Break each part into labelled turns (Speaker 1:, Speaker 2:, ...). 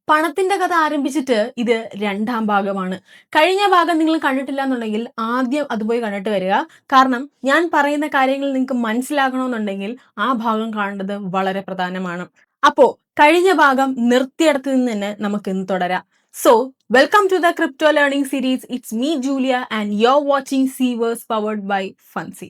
Speaker 1: പണത്തിന്റെ കഥ ആരംഭിച്ചിട്ട് ഇത് രണ്ടാം ഭാഗമാണ്. കഴിഞ്ഞ ഭാഗം നിങ്ങൾ കണ്ടിട്ടില്ല എന്നുണ്ടെങ്കിൽ ആദ്യം അത് പോയി കണ്ടിട്ട് വരിക. കാരണം ഞാൻ പറയുന്ന കാര്യങ്ങൾ നിങ്ങൾക്ക് മനസ്സിലാക്കണമെന്നുണ്ടെങ്കിൽ ആ ഭാഗം കാണേണ്ടത് വളരെ പ്രധാനമാണ്. അപ്പോ കഴിഞ്ഞ ഭാഗം നിർത്തിയിടത്ത് നിന്ന് തന്നെ നമുക്ക് ഇന്ന് തുടരാം. So welcome to the crypto learning series. It's me Julia and you are watching Seevers powered by Funsy.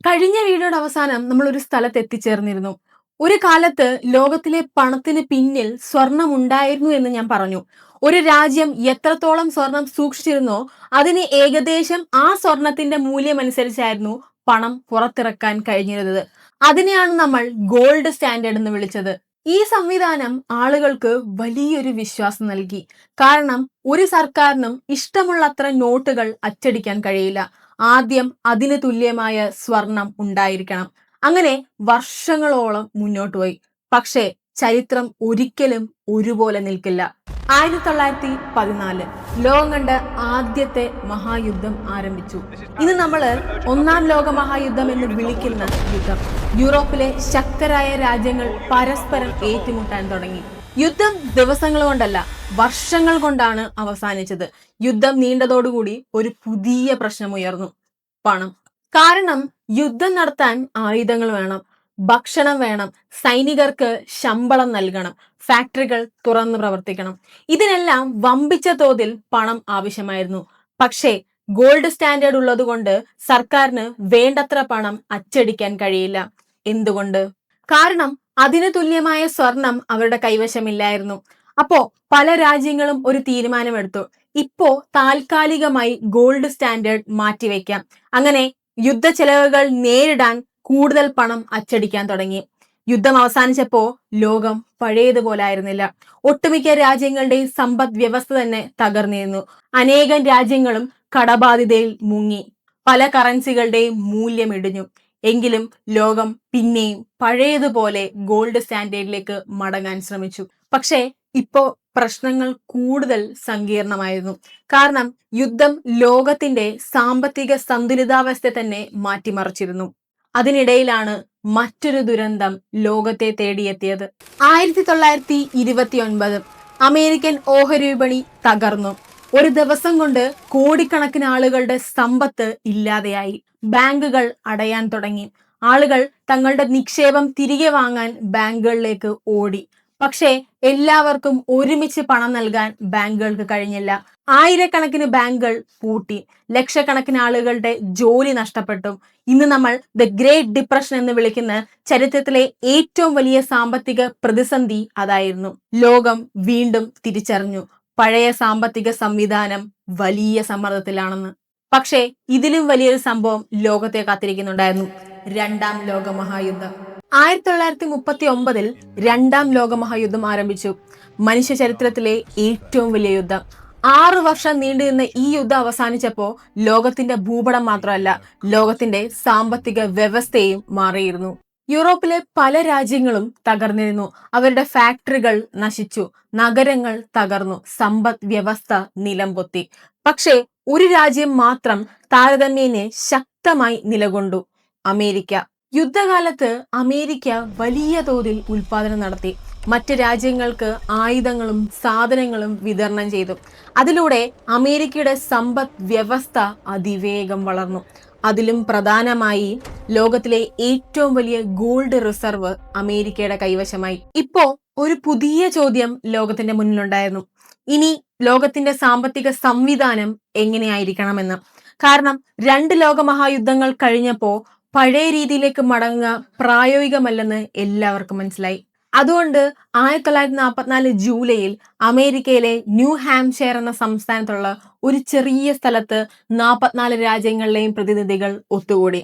Speaker 1: കഴിഞ്ഞ വീഡിയോയുടെ അവസാനം നമ്മൾ ഒരു സ്ഥലത്ത് എത്തിച്ചേർന്നിരുന്നു. ഒരു കാലത്ത് ലോകത്തിലെ പണത്തിന് പിന്നിൽ സ്വർണം ഉണ്ടായിരുന്നു എന്ന് ഞാൻ പറഞ്ഞു. ഒരു രാജ്യം എത്രത്തോളം സ്വർണം സൂക്ഷിച്ചിരുന്നോ അതിന് ഏകദേശം ആ സ്വർണത്തിന്റെ മൂല്യം അനുസരിച്ചായിരുന്നു പണം പുറത്തിറക്കാൻ കഴിഞ്ഞിരുന്നത്. അതിനെയാണ് നമ്മൾ ഗോൾഡ് സ്റ്റാൻഡേർഡ് എന്ന് വിളിച്ചത്. ഈ സംവിധാനം ആളുകൾക്ക് വലിയൊരു വിശ്വാസം നൽകി. കാരണം ഒരു സർക്കാരിനും ഇഷ്ടമുള്ളത്ര നോട്ടുകൾ അച്ചടിക്കാൻ കഴിയില്ല. ആദ്യം അതിന് തുല്യമായ സ്വർണം ഉണ്ടായിരിക്കണം. അങ്ങനെ വർഷങ്ങളോളം മുന്നോട്ട് പോയി. പക്ഷേ ചരിത്രം ഒരിക്കലും ഒരുപോലെ നിൽക്കില്ല. 1914 ലോകം കണ്ട ആദ്യത്തെ മഹായുദ്ധം ആരംഭിച്ചു. ഇന്ന് നമ്മൾ ഒന്നാം ലോക മഹായുദ്ധം എന്ന് വിളിക്കുന്ന യുദ്ധം. യൂറോപ്പിലെ ശക്തരായ രാജ്യങ്ങൾ പരസ്പരം ഏറ്റുമുട്ടാൻ തുടങ്ങി. യുദ്ധം ദിവസങ്ങൾ കൊണ്ടല്ല, വർഷങ്ങൾ കൊണ്ടാണ് അവസാനിച്ചത്. യുദ്ധം നീണ്ടതോടുകൂടി ഒരു പുതിയ പ്രശ്നം ഉയർന്നു: പണം. കാരണം യുദ്ധം നടത്താൻ ആയുധങ്ങൾ വേണം, ഭക്ഷണം വേണം, സൈനികർക്ക് ശമ്പളം നൽകണം, ഫാക്ടറികൾ തുറന്നു പ്രവർത്തിക്കണം. ഇതിനെല്ലാം വമ്പിച്ച തോതിൽ പണം ആവശ്യമായിരുന്നു. പക്ഷേ ഗോൾഡ് സ്റ്റാൻഡേർഡ് ഉള്ളതുകൊണ്ട് സർക്കാരിന് വേണ്ടത്ര പണം അച്ചടിക്കാൻ കഴിയില്ല. എന്തുകൊണ്ട്? കാരണം അതിന് തുല്യമായ സ്വർണം അവരുടെ കൈവശമില്ലായിരുന്നു. അപ്പോ പല രാജ്യങ്ങളും ഒരു തീരുമാനമെടുത്തു: ഇപ്പോ താൽക്കാലികമായി ഗോൾഡ് സ്റ്റാൻഡേർഡ് മാറ്റിവെക്കാം. അങ്ങനെ യുദ്ധ ചെലവുകൾ നേരിടാൻ കൂടുതൽ പണം അച്ചടിക്കാൻ തുടങ്ങി. യുദ്ധം അവസാനിച്ചപ്പോ ലോകം പഴയതുപോലെ ആയിരുന്നില്ല. ഒട്ടുമിക്ക രാജ്യങ്ങളുടെയും സമ്പദ് വ്യവസ്ഥ തന്നെ തകർന്നിരുന്നു. അനേകം രാജ്യങ്ങളും കടബാധിതയിൽ മുങ്ങി. പല കറൻസികളുടെയും മൂല്യം ഇടിഞ്ഞു. എങ്കിലും ലോകം പിന്നെയും പഴയതുപോലെ ഗോൾഡ് സ്റ്റാൻഡേർഡിലേക്ക് മടങ്ങാൻ ശ്രമിച്ചു. പക്ഷേ ഇപ്പോ പ്രശ്നങ്ങൾ കൂടുതൽ സങ്കീർണമായിരുന്നു. കാരണം യുദ്ധം ലോകത്തിന്റെ സാമ്പത്തിക സന്തുലിതാവസ്ഥ തന്നെ മാറ്റിമറിച്ചിരുന്നു. അതിനിടയിലാണ് മറ്റൊരു ദുരന്തം ലോകത്തെ തേടിയെത്തിയത്. 1929 അമേരിക്കൻ ഓഹരി വിപണി തകർന്നു. ഒരു ദിവസം കൊണ്ട് കോടിക്കണക്കിന് ആളുകളുടെ സമ്പത്ത് ഇല്ലാതെയായി. ബാങ്കുകൾ അടയാൻ തുടങ്ങി. ആളുകൾ തങ്ങളുടെ നിക്ഷേപം തിരികെ വാങ്ങാൻ ബാങ്കുകളിലേക്ക് ഓടി. പക്ഷേ എല്ലാവർക്കും ഒരുമിച്ച് പണം നൽകാൻ ബാങ്കുകൾക്ക് കഴിഞ്ഞില്ല. ആയിരക്കണക്കിന് ബാങ്കുകൾ പൂട്ടി. ലക്ഷക്കണക്കിന് ആളുകളുടെ ജോലി നഷ്ടപ്പെട്ടു. ഇന്ന് നമ്മൾ ദ ഗ്രേറ്റ് ഡിപ്രഷൻ എന്ന് വിളിക്കുന്ന ചരിത്രത്തിലെ ഏറ്റവും വലിയ സാമ്പത്തിക പ്രതിസന്ധി അതായിരുന്നു. ലോകം വീണ്ടും തിരിച്ചറിഞ്ഞു പഴയ സാമ്പത്തിക സംവിധാനം വലിയ സമ്മർദ്ദത്തിലാണെന്ന്. പക്ഷേ ഇതിലും വലിയൊരു സംഭവം ലോകത്തെ കാത്തിരിക്കുന്നുണ്ടായിരുന്നു: രണ്ടാം ലോക മഹായുദ്ധം. 1939 രണ്ടാം ലോക മഹായുദ്ധം ആരംഭിച്ചു. മനുഷ്യ ചരിത്രത്തിലെ ഏറ്റവും വലിയ യുദ്ധം. 6 വർഷം നീണ്ടുനിന്ന ഈ യുദ്ധം അവസാനിച്ചപ്പോ ലോകത്തിന്റെ ഭൂപടം മാത്രമല്ല, ലോകത്തിന്റെ സാമ്പത്തിക വ്യവസ്ഥയും മാറിയിരുന്നു. യൂറോപ്പിലെ പല രാജ്യങ്ങളും തകർന്നിരുന്നു. അവരുടെ ഫാക്ടറികൾ നശിച്ചു, നഗരങ്ങൾ തകർന്നു, സമ്പദ് വ്യവസ്ഥ നിലംപൊത്തി. പക്ഷേ ഒരു രാജ്യം മാത്രം താരതമ്യേന ശക്തമായി നിലകൊണ്ടു: അമേരിക്ക. യുദ്ധകാലത്ത് അമേരിക്ക വലിയ തോതിൽ ഉൽപാദനം നടത്തി. മറ്റ് രാജ്യങ്ങൾക്ക് ആയുധങ്ങളും സാധനങ്ങളും വിതരണം ചെയ്തു. അതിലൂടെ അമേരിക്കയുടെ സമ്പദ് വ്യവസ്ഥ അതിവേഗം വളർന്നു. അതിലും പ്രധാനമായി ലോകത്തിലെ ഏറ്റവും വലിയ ഗോൾഡ് റിസർവ് അമേരിക്കയുടെ കൈവശമായി. ഇപ്പോ ഒരു പുതിയ ചോദ്യം ലോകത്തിന്റെ മുന്നിലുണ്ടായിരുന്നു: ഇനി ലോകത്തിന്റെ സാമ്പത്തിക സംവിധാനം എങ്ങനെയായിരിക്കണമെന്ന്. കാരണം 2 ലോകമഹായുദ്ധങ്ങൾ കഴിഞ്ഞപ്പോ പഴയ രീതിയിലേക്ക് മടങ്ങുക പ്രായോഗികമല്ലെന്ന് എല്ലാവർക്കും മനസ്സിലായി. അതുകൊണ്ട് 1944 ജൂലൈയിൽ അമേരിക്കയിലെ ന്യൂ ഹാംഷെയർ എന്ന സംസ്ഥാനത്തുള്ള ഒരു ചെറിയ സ്ഥലത്ത് 44 രാജ്യങ്ങളിലെയും പ്രതിനിധികൾ ഒത്തുകൂടി.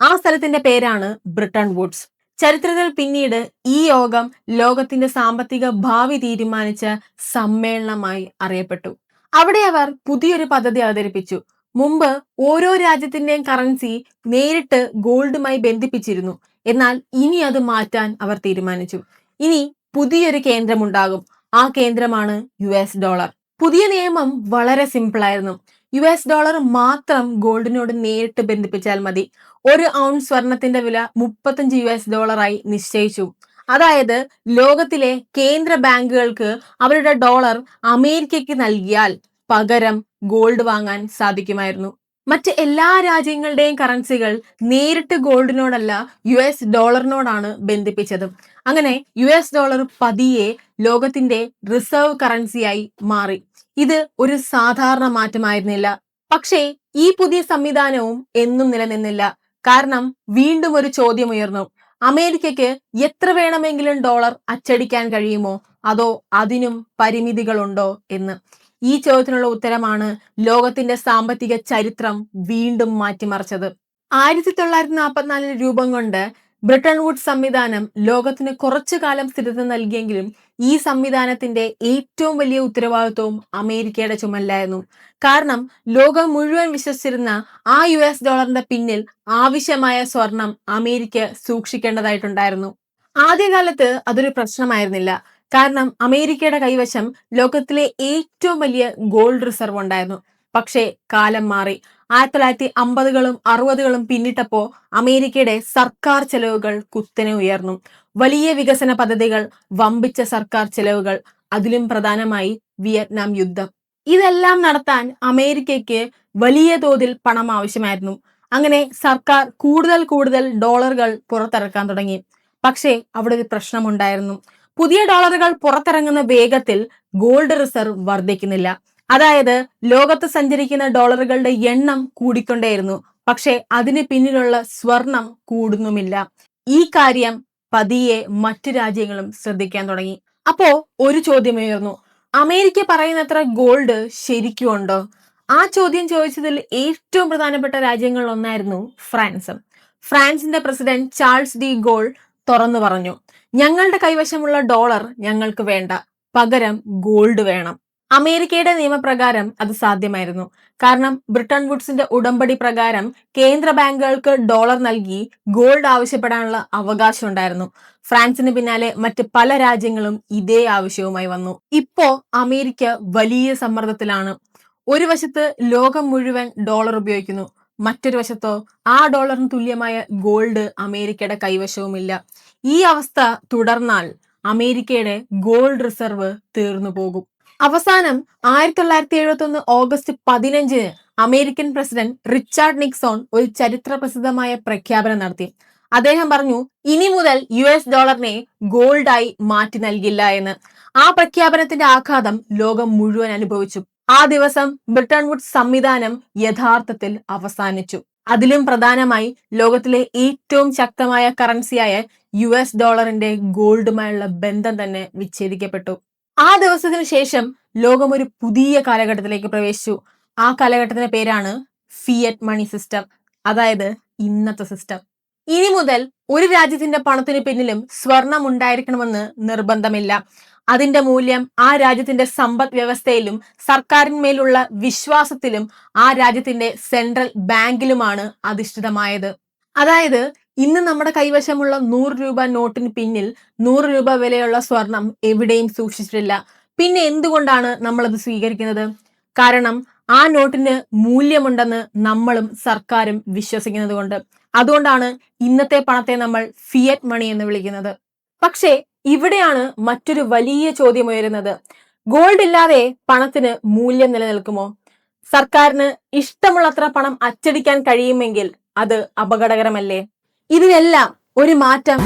Speaker 1: ആ സ്ഥലത്തിന്റെ പേരാണ് ബ്രിട്ടൺ വുഡ്സ്. ചരിത്രത്തിൽ പിന്നീട് ഈ യോഗം ലോകത്തിന്റെ സാമ്പത്തിക ഭാവി തീരുമാനിച്ച സമ്മേളനമായി അറിയപ്പെട്ടു. അവിടെ അവർ പുതിയൊരു പദ്ധതി അവതരിപ്പിച്ചു: മുമ്പ് ഓരോ രാജ്യത്തിന്റെയും കറൻസി നേരിട്ട് ഗോൾഡുമായി ബന്ധിപ്പിച്ചിരുന്നു. എന്നാൽ ഇനി അത് മാറ്റാൻ അവർ തീരുമാനിച്ചു. ഇനി പുതിയൊരു കേന്ദ്രമുണ്ടാകും. ആ കേന്ദ്രമാണ് US ഡോളർ. പുതിയ നിയമം വളരെ സിമ്പിൾ ആയിരുന്നു. US ഡോളർ മാത്രം ഗോൾഡിനോട് നേരിട്ട് ബന്ധിപ്പിച്ചാൽ മതി. 1 ഔൺസ് സ്വർണത്തിന്റെ വില 35 US ഡോളറായി നിശ്ചയിച്ചു. അതായത് ലോകത്തിലെ കേന്ദ്ര ബാങ്കുകൾക്ക് അവരുടെ ഡോളർ അമേരിക്കയ്ക്ക് നൽകിയാൽ പകരം ഗോൾഡ് വാങ്ങാൻ സാധിക്കുമായിരുന്നു. മറ്റ് എല്ലാ രാജ്യങ്ങളുടെയും കറൻസികൾ നേരിട്ട് ഗോൾഡിനോടല്ല US ഡോളറിനോടാണ് ബന്ധിപ്പിച്ചത്. അങ്ങനെ US ഡോളർ പതിയെ ലോകത്തിന്റെ റിസർവ് കറൻസിയായി മാറി. ഇത് ഒരു സാധാരണ മാറ്റമായിരുന്നില്ല. പക്ഷേ ഈ പുതിയ സംവിധാനവും എന്നും നിലനിന്നില്ല. കാരണം വീണ്ടും ഒരു ചോദ്യം ഉയർന്നു. അമേരിക്കയ്ക്ക് എത്ര വേണമെങ്കിലും ഡോളർ അച്ചടിക്കാൻ കഴിയുമോ, അതോ അതിനും പരിമിതികളുണ്ടോ എന്ന്. ഈ ചോദ്യത്തിനുള്ള ഉത്തരമാണ് ലോകത്തിന്റെ സാമ്പത്തിക ചരിത്രം വീണ്ടും മാറ്റിമറിച്ചത്. 1944 രൂപം കൊണ്ട് ബ്രിട്ടൻ വുഡ്സ് സംവിധാനം ലോകത്തിന് കുറച്ചു കാലം സ്ഥിരത നൽകിയെങ്കിലും ഈ സംവിധാനത്തിന്റെ ഏറ്റവും വലിയ ഉത്തരവാദിത്വവും അമേരിക്കയുടെ ചുമലിലായിരുന്നു. കാരണം ലോകം മുഴുവൻ വിശ്വസിച്ചിരുന്ന ആ US ഡോളറിന്റെ പിന്നിൽ ആവശ്യമായ സ്വർണം അമേരിക്ക സൂക്ഷിക്കേണ്ടതായിട്ടുണ്ടായിരുന്നു. ആദ്യകാലത്ത് അതൊരു പ്രശ്നമായിരുന്നില്ല. കാരണം അമേരിക്കയുടെ കൈവശം ലോകത്തിലെ ഏറ്റവും വലിയ ഗോൾഡ് റിസർവ് ഉണ്ടായിരുന്നു. പക്ഷേ കാലം മാറി. 1950കളും 60കളും പിന്നിട്ടപ്പോ അമേരിക്കയുടെ സർക്കാർ ചെലവുകൾ കുത്തനെ ഉയർന്നു. വലിയ വികസന പദ്ധതികൾ, വമ്പിച്ച സർക്കാർ ചെലവുകൾ, അതിലും പ്രധാനമായി വിയറ്റ്നാം യുദ്ധം. ഇതെല്ലാം നടത്താൻ അമേരിക്കയ്ക്ക് വലിയ തോതിൽ പണം ആവശ്യമായിരുന്നു. അങ്ങനെ സർക്കാർ കൂടുതൽ ഡോളറുകൾ പുറത്തിറക്കാൻ തുടങ്ങി. പക്ഷേ അവിടെ ഒരു പ്രശ്നമുണ്ടായിരുന്നു. പുതിയ ഡോളറുകൾ പുറത്തിറങ്ങുന്ന വേഗത്തിൽ ഗോൾഡ് റിസർവ് വർദ്ധിക്കുന്നില്ല. അതായത് ലോകത്ത് സഞ്ചരിക്കുന്ന ഡോളറുകളുടെ എണ്ണം കൂടിക്കൊണ്ടേയിരുന്നു. പക്ഷേ അതിന് പിന്നിലുള്ള സ്വർണം കൂടുന്നുമില്ല. ഈ കാര്യം പതിയെ മറ്റു രാജ്യങ്ങളും ശ്രദ്ധിക്കാൻ തുടങ്ങി. അപ്പോ ഒരു ചോദ്യം ഉയർന്നു. അമേരിക്ക പറയുന്നത്ര ഗോൾഡ് ശരിക്കും ഉണ്ടോ? ആ ചോദ്യം ചോദിച്ചതിൽ ഏറ്റവും പ്രധാനപ്പെട്ട രാജ്യങ്ങളിൽ ഒന്നായിരുന്നു ഫ്രാൻസ്. ഫ്രാൻസിന്റെ പ്രസിഡന്റ് ചാൾസ് ഡി ഗോൾ തുറന്നു പറഞ്ഞു, ഞങ്ങളുടെ കൈവശമുള്ള ഡോളർ ഞങ്ങൾക്ക് വേണ്ട, പകരം ഗോൾഡ് വേണം. അമേരിക്കയുടെ നിയമപ്രകാരം അത് സാധ്യമായിരുന്നു. കാരണം ബ്രിട്ടൻ വുഡ്സിന്റെ ഉടമ്പടി പ്രകാരം കേന്ദ്ര ബാങ്കുകൾക്ക് ഡോളർ നൽകി ഗോൾഡ് ആവശ്യപ്പെടാനുള്ള അവകാശം ഉണ്ടായിരുന്നു. ഫ്രാൻസിന് പിന്നാലെ മറ്റ് പല രാജ്യങ്ങളും ഇതേ ആവശ്യവുമായി വന്നു. ഇപ്പോ അമേരിക്ക വലിയ സമ്മർദ്ദത്തിലാണ്. ഒരു വശത്ത് ലോകം മുഴുവൻ ഡോളർ ഉപയോഗിക്കുന്നു, മറ്റൊരു വശത്തോ ആ ഡോളറിന് തുല്യമായ ഗോൾഡ് അമേരിക്കയുടെ കൈവശവുമില്ല. ഈ അവസ്ഥ തുടർന്നാൽ അമേരിക്കയുടെ ഗോൾഡ് റിസർവ് തീർന്നു പോകും. അവസാനം 1971 ഓഗസ്റ്റ് 15-ന് അമേരിക്കൻ പ്രസിഡന്റ് റിച്ചാർഡ് നിക്സൺ ഒരു ചരിത്ര പ്രസിദ്ധമായ പ്രഖ്യാപനം നടത്തി. അദ്ദേഹം പറഞ്ഞു, ഇനി മുതൽ US ഡോളറിനെ ഗോൾഡായി മാറ്റി നൽകില്ല എന്ന്. ആ പ്രഖ്യാപനത്തിന്റെ ആഘാതം ലോകം മുഴുവൻ അനുഭവിച്ചു. ആ ദിവസം ബ്രിട്ടൻ വുഡ്സ് സംവിധാനം യഥാർത്ഥത്തിൽ അവസാനിച്ചു. അതിലും പ്രധാനമായി ലോകത്തിലെ ഏറ്റവും ശക്തമായ കറൻസിയായ US ഡോളറിന്റെ ഗോൾഡുമായുള്ള ബന്ധം തന്നെ വിച്ഛേദിക്കപ്പെട്ടു. ആ ദിവസത്തിന് ശേഷം ലോകം ഒരു പുതിയ കാലഘട്ടത്തിലേക്ക് പ്രവേശിച്ചു. ആ കാലഘട്ടത്തിന്റെ പേരാണ് ഫിയറ്റ് മണി സിസ്റ്റം, അതായത് ഇന്നത്തെ സിസ്റ്റം. ഇനി മുതൽ ഒരു രാജ്യത്തിന്റെ പണത്തിന് പിന്നിലും സ്വർണം ഉണ്ടായിരിക്കണമെന്ന് നിർബന്ധമില്ല. അതിന്റെ മൂല്യം ആ രാജ്യത്തിന്റെ സമ്പദ് വ്യവസ്ഥയിലും സർക്കാരിന്മേലുള്ള വിശ്വാസത്തിലും ആ രാജ്യത്തിന്റെ സെൻട്രൽ ബാങ്കിലുമാണ് അധിഷ്ഠിതമായത്. അതായത് ഇന്ന് നമ്മുടെ കൈവശമുള്ള 100 രൂപ നോട്ടിന് പിന്നിൽ 100 രൂപ വിലയുള്ള സ്വർണം എവിടെയും സൂക്ഷിച്ചിട്ടില്ല. പിന്നെ എന്തുകൊണ്ടാണ് നമ്മൾ അത് സ്വീകരിക്കുന്നത്? കാരണം ആ നോട്ടിന് മൂല്യമുണ്ടെന്ന് നമ്മളും സർക്കാരും വിശ്വസിക്കുന്നത് കൊണ്ട്. അതുകൊണ്ടാണ് ഇന്നത്തെ പണത്തെ നമ്മൾ ഫിയറ്റ് മണി എന്ന് വിളിക്കുന്നത്. പക്ഷേ ഇവിടെയാണ് മറ്റൊരു വലിയ ചോദ്യം ഉയരുന്നത്. ഗോൾഡ് ഇല്ലാതെ പണത്തിന് മൂല്യം നിലനിൽക്കുമോ? സർക്കാരിന് ഇഷ്ടമുള്ളത്ര പണം അച്ചടിക്കാൻ കഴിയുമെങ്കിൽ അത് അപകടകരമല്ലേ? ഇതിനെല്ലാം ഒരു മാറ്റം